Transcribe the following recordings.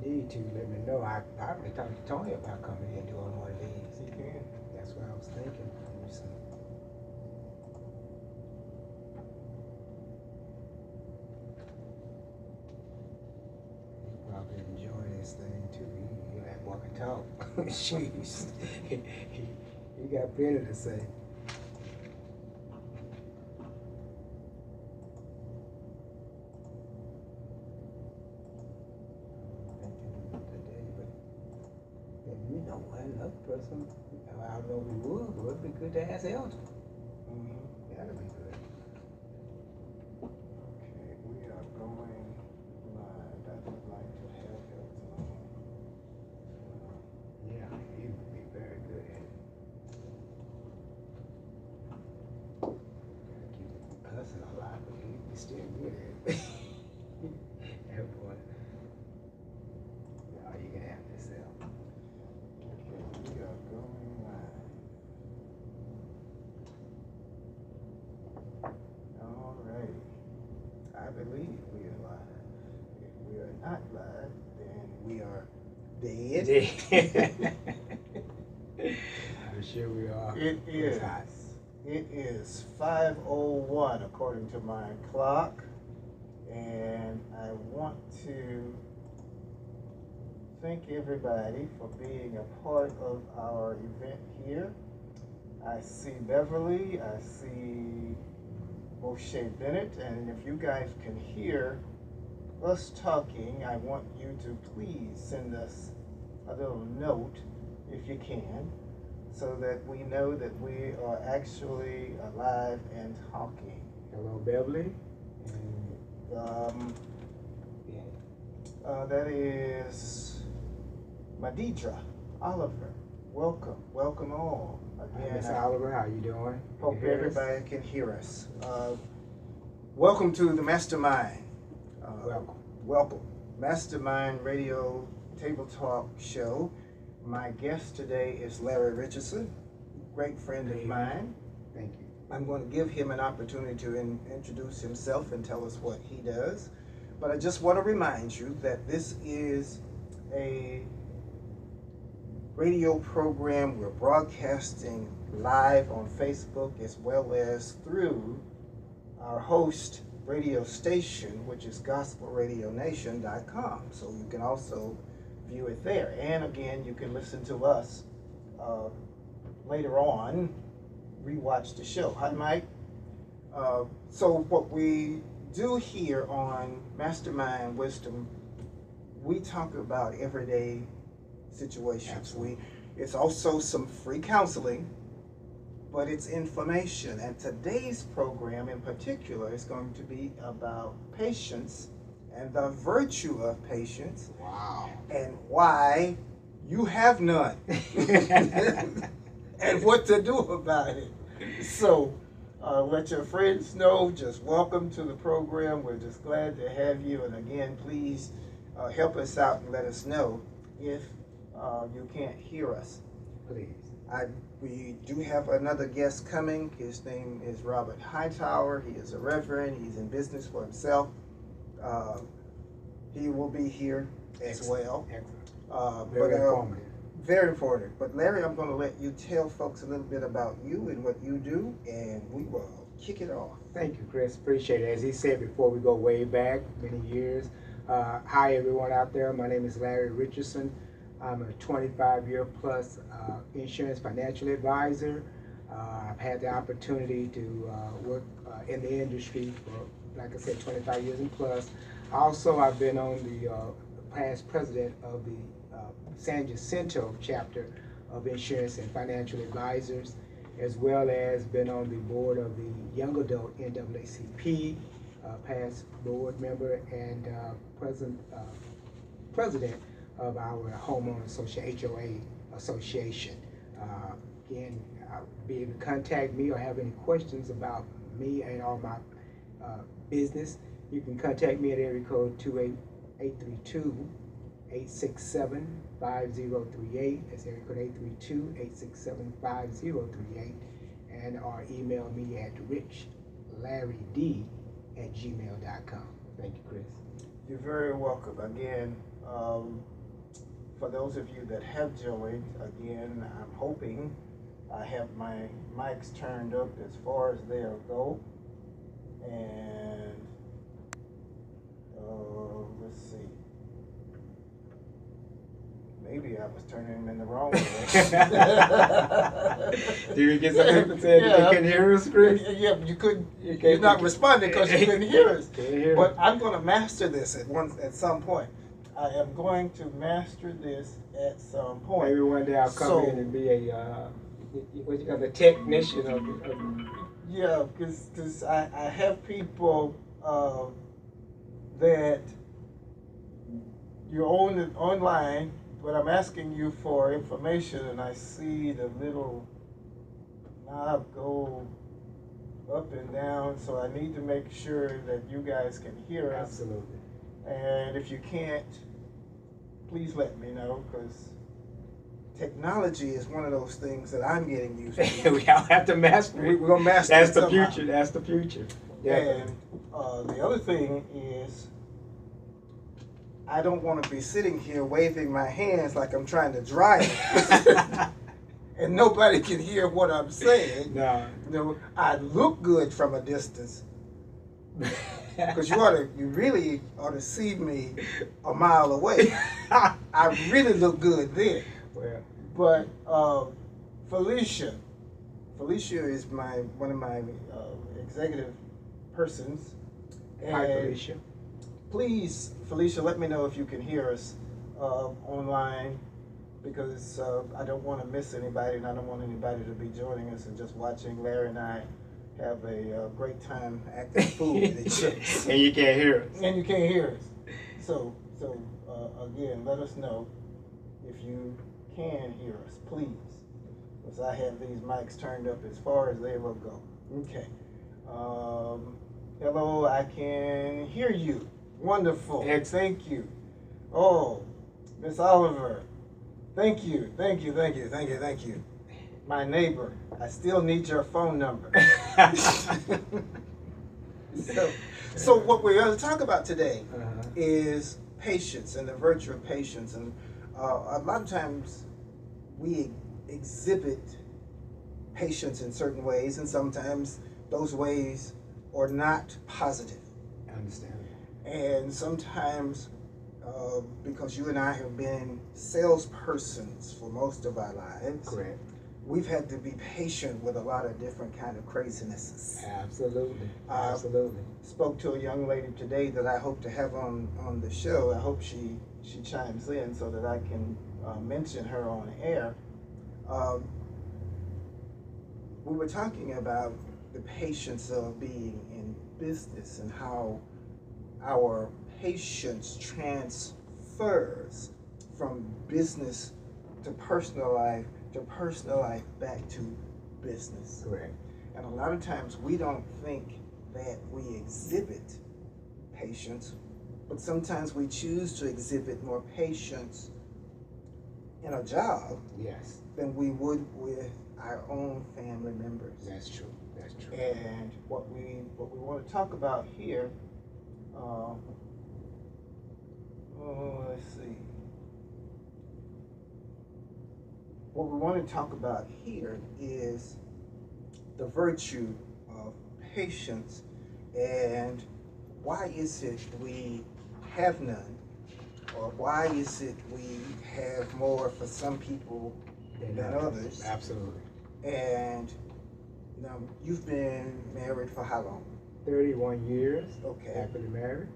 need to, let me know. I probably talked to Tony about coming in and doing one of these. You can. That's what I was thinking. He probably enjoy this thing too. He like walk and talk. Jeez. he got plenty to say. You know, another person, I don't know who would, but it'd be good to ask Elton. That'd be good. Okay, we are going live. I would like to have Elton on. Yeah, he would be very good at it. Gotta keep him cussing a lot, but he'd be still good at it. That boy. Oh, you can have this out. Okay, we are going live. All righty. I believe we are live. If we are not live, then we are dead. I'm sure we are. It is. It is 5:01 according to my clock, and I want to thank everybody for being a part of our event here. I see Beverly, I see Moshe Bennett, and if you guys can hear us talking, I want you to please send us a little note if you can, so that we know that we are actually alive and talking. Hello, Beverly. That is Madidra Oliver. Welcome all. Again, Miss Oliver, how you doing? Hope everybody can hear us. Welcome to the Mastermind. Welcome. Mastermind Radio Table Talk Show. My guest today is Larry Richardson, great friend of mine. Thank you. I'm going to give him an opportunity to introduce himself and tell us what he does. But I just want to remind you that this is a radio program. We're broadcasting live on Facebook as well as through our host radio station, which is gospelradionation.com. So you can also view it there. And again, you can listen to us later on, rewatch the show. Hi, Mike. So what we do here on Mastermind Wisdom, we talk about everyday situations. It's also some free counseling, but it's information. And today's program in particular is going to be about patience and the virtue of patience. Wow. And why you have none. And what to do about it. So let your friends know. Just welcome to the program. We're just glad to have you. And again, please help us out and let us know if you can't hear us. Please. We do have another guest coming. His name is Robert Hightower. He is a reverend. He's in business for himself. He will be here as well. Excellent. Very informative. Very important. But Larry, I'm going to let you tell folks a little bit about you and what you do, and we will kick it off. Thank you, Chris. Appreciate it. As he said before, we go way back, many years. Hi, everyone out there. My name is Larry Richardson. I'm a 25-year plus insurance financial advisor. I've had the opportunity to work in the industry for, like I said, 25 years and plus. Also, I've been on the past president of the San Jacinto chapter of Insurance and Financial Advisors, as well as been on the board of the Young Adult NAACP, past board member and president of our homeowner association, HOA association. Again, be able to contact me or have any questions about me and all my business. You can contact me at area code 832-867-5038. That's area code 832-867-5038. And or email me at richlarryd@gmail.com. Thank you, Chris. You're very welcome. Again, for those of you that have joined, again, I'm hoping I have my mics turned up as far as they'll go. And let's see. Maybe I was turning them in the wrong direction. Do you get some people saying that they couldn't hear us, Chris? Yeah, you couldn't. You're not responding because you couldn't hear us. Can't hear But I'm going to master this at some point. I am going to master this at some point. Maybe one day I'll come in and be a what you call the technician of yeah, because I have people that you're online, but I'm asking you for information, and I see the little knob go up and down, so I need to make sure that you guys can hear us. Absolutely. And if you can't, please let me know, because technology is one of those things that I'm getting used to. We all have to master it. We're going to master That's it the somehow. future. That's the future. And the other thing is, I don't want to be sitting here waving my hands like I'm trying to drive, and nobody can hear what I'm saying. No. You know, I look good from a distance, because you really ought to see me a mile away. I really look good then. Well. But Felicia is one of my executive persons. Hi, Felicia. Please, Felicia, let me know if you can hear us online, because I don't want to miss anybody, and I don't want anybody to be joining us and just watching Larry and I have a great time acting fool with each other. And you can't hear us. And you can't hear us. So again, let us know if you can hear us, please, because I have these mics turned up as far as they will go. Okay. Hello, I can hear you. Wonderful. Thank you. Oh, Miss Oliver, thank you. My neighbor, I still need your phone number. So what we're going to talk about today is patience and the virtue of patience. And a lot of times we exhibit patience in certain ways, and sometimes those ways are not positive. I understand. And sometimes, because you and I have been salespersons for most of our lives, Correct. We've had to be patient with a lot of different kind of crazinesses. Absolutely. Absolutely. Spoke to a young lady today that I hope to have on the show. I hope she chimes in so that I can mention her on air. We were talking about the patience of being in business and how our patience transfers from business to personal life back to business. Correct. And a lot of times we don't think that we exhibit patience, but sometimes we choose to exhibit more patience in a job Yes. than we would with our own family members. That's true. That's true. And what we want to talk about here, let's see. What we want to talk about here is the virtue of patience, and why is it we have none, or why is it we have more for some people than others. Absolutely. And now, you've been married for how long? 31 years. Okay. Happily married.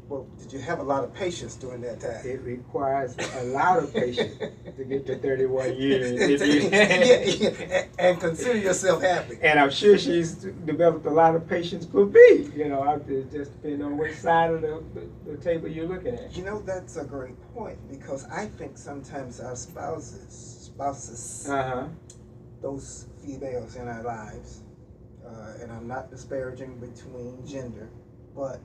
Well, did you have a lot of patience during that time? It requires a lot of patience to get to 31 years. Yeah. And consider yourself happy. And I'm sure she's developed a lot of patience for me. You know, it just depends on which side of the table you're looking at. You know, that's a great point, because I think sometimes our spouses, those females in our lives, and I'm not disparaging between gender, but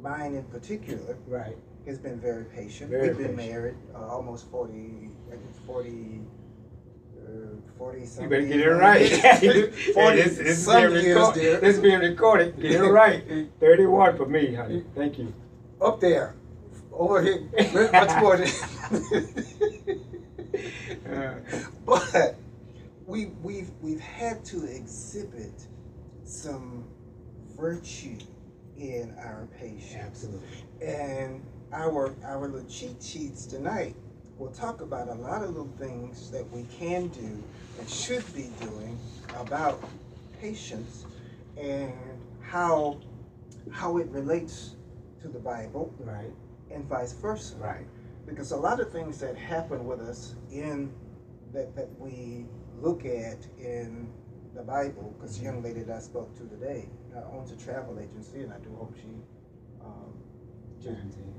mine in particular, right, has been very patient. We've been married almost 40 something. You better get it right. 40 some years, dear. This is being recorded. Get it right. 31 for me, honey. Thank you. Up there. over here, much more than. But we've had to exhibit some virtue in our patients. Absolutely. And our little cheat sheets tonight will talk about a lot of little things that we can do and should be doing about patience and how it relates to the Bible, Right. and vice versa. Right. Because a lot of things that happen with us in that we look at in the Bible, because the young lady that I spoke to today owns a travel agency, and I do hope she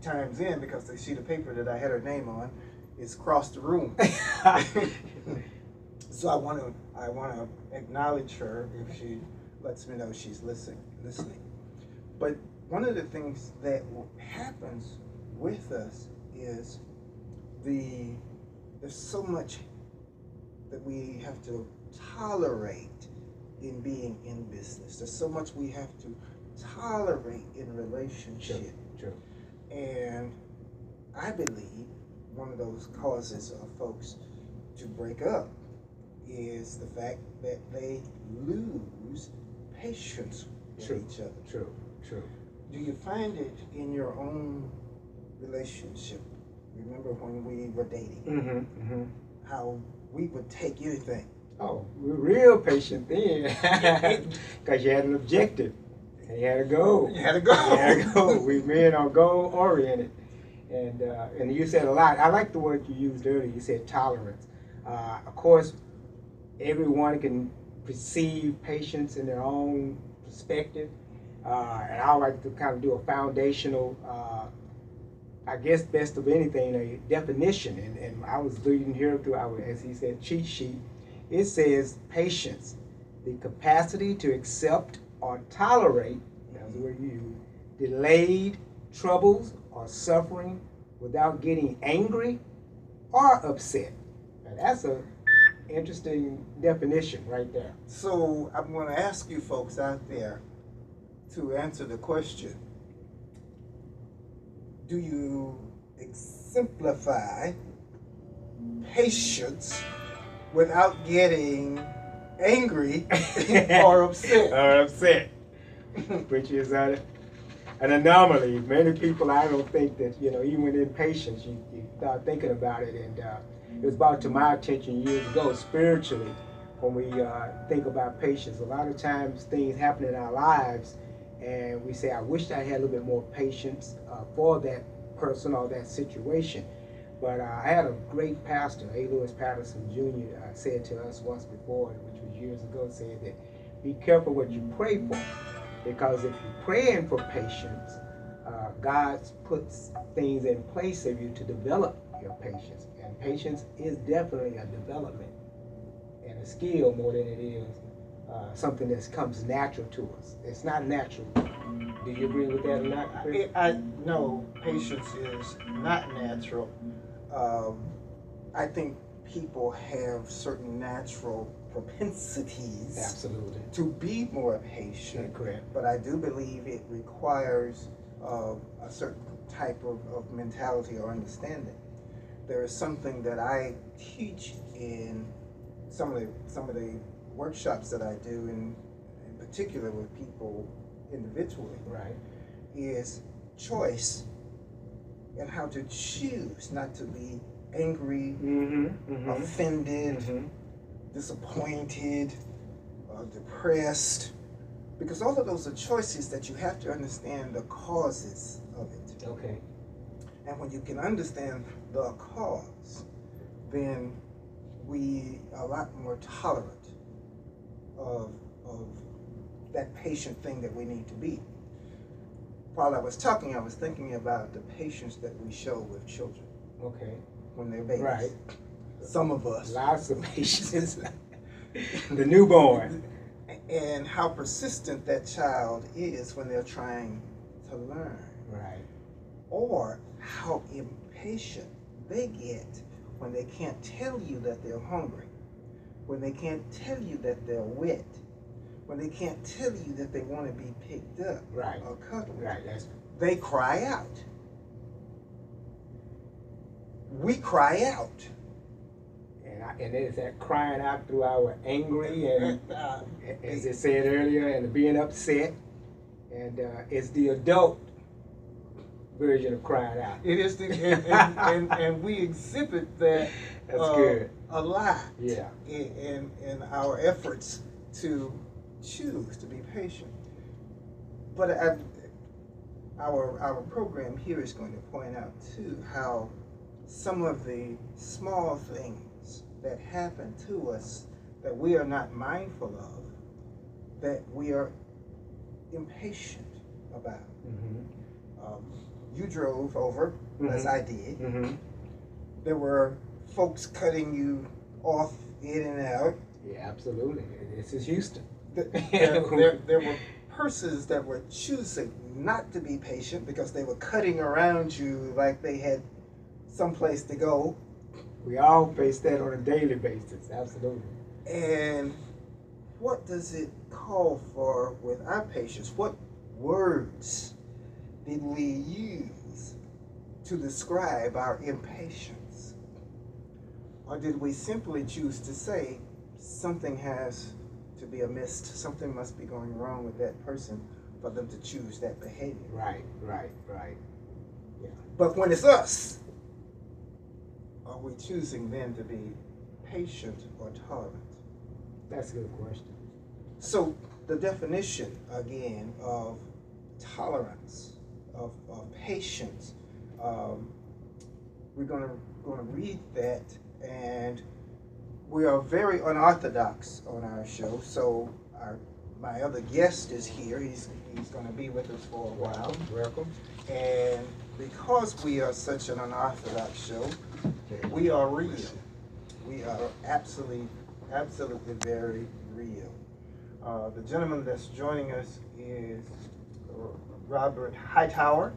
chimes in, because they see the paper that I had her name on is across the room. So I want to acknowledge her if she lets me know she's listening. But one of the things that happens with us is there's so much that we have to tolerate in being in business. There's so much we have to tolerate in relationship. True. And I believe one of those causes of folks to break up is the fact that they lose patience with each other. True. Do you find it in your own relationship? Remember when we were dating, how we would take anything. Oh, we were real patient then, because you had an objective, and you had a goal. You had a goal. We men are goal oriented, and you said a lot. I like the word you used earlier. You said tolerance. Of course, everyone can perceive patience in their own perspective, and I like to kind of do a foundational. I guess best of anything, a definition, and I was reading here through our, as he said, cheat sheet. It says patience, the capacity to accept or tolerate, that's the word you use, delayed troubles or suffering without getting angry or upset. Now that's a interesting definition right there. So I'm going to ask you folks out there to answer the question. Do you exemplify patience without getting angry or upset? Which is an anomaly. Many people, I don't think that, even in patience, you start thinking about it. And it was brought to my attention years ago, spiritually, when we think about patience. A lot of times things happen in our lives, and we say, I wish I had a little bit more patience for that person or that situation. But I had a great pastor, A. Lewis Patterson Jr., said to us once before, which was years ago, said that be careful what you pray for. Because if you're praying for patience, God puts things in place of you to develop your patience. And patience is definitely a development and a skill more than it is something that comes natural to us. It's not natural. Do you agree with that or not, Chris? I know patience is not natural. I think people have certain natural propensities Absolutely. to be more patient. Correct. But I do believe it requires a certain type of mentality or understanding. There is something that I teach in some of the workshops that I do, in particular with people individually. Right. Is choice and how to choose not to be angry, offended, disappointed, depressed, because all of those are choices that you have to understand the causes of it. Okay. And when you can understand the cause, then we are a lot more tolerant of that patient thing that we need to be. While I was talking, I was thinking about the patience that we show with children. Okay. When they're babies. Right. Some of us. Lots of patience. The newborn. And how persistent that child is when they're trying to learn. Right. Or how impatient they get when they can't tell you that they're hungry, when they can't tell you that they're wet, when they can't tell you that they want to be picked up right. or cuddled. Right. They cry out. we cry out. And it's that crying out through our angry and, as I said earlier, and being upset. And it's the adult version of crying out. It is and we exhibit that That's good. A lot. Yeah. In our efforts to choose to be patient. But our program here is going to point out too how some of the small things that happen to us that we are not mindful of, that we are impatient about. You drove over, as I did. There were folks cutting you off in and out. Yeah, absolutely. This is Houston. There were persons that were choosing not to be patient because they were cutting around you like they had someplace to go. We all face that on a daily basis, absolutely. And what does it call for with our patience? What words did we use to describe our impatience? Or did we simply choose to say something has to be amiss, something must be going wrong with that person for them to choose that behavior? Right. Yeah. But when it's us, are we choosing then to be patient or tolerant? That's a good question. So the definition again of tolerance, of patience, we're going to read that, and we are very unorthodox on our show. So my other guest is here. He's going to be with us for a while. Welcome. And because we are such an unorthodox show, we are real. We are absolutely very real. The gentleman that's joining us is Robert Hightower.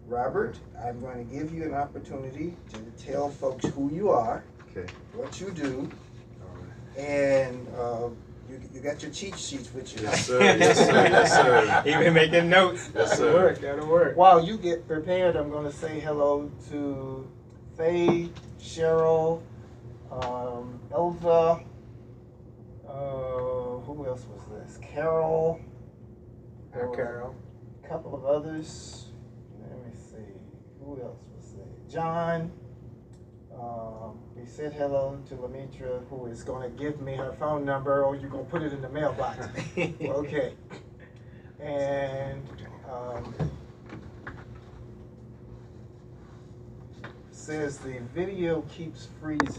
Robert, I'm going to give you an opportunity to tell folks who you are, what you do, and you got your cheat sheets with you. Yes, sir. Yes, sir. Yes, sir. He been making notes. Yes, That'll sir. work. That'll work. While you get prepared, I'm going to say hello to Faye, Cheryl, Elva, who else was this? Carol. Hi, Carol. A couple of others. Let me see. Who else was there? John. We said hello to Lamitra, who is going to give me her phone number, or you're going to put it in the mailbox. Okay. And says the video keeps freezing.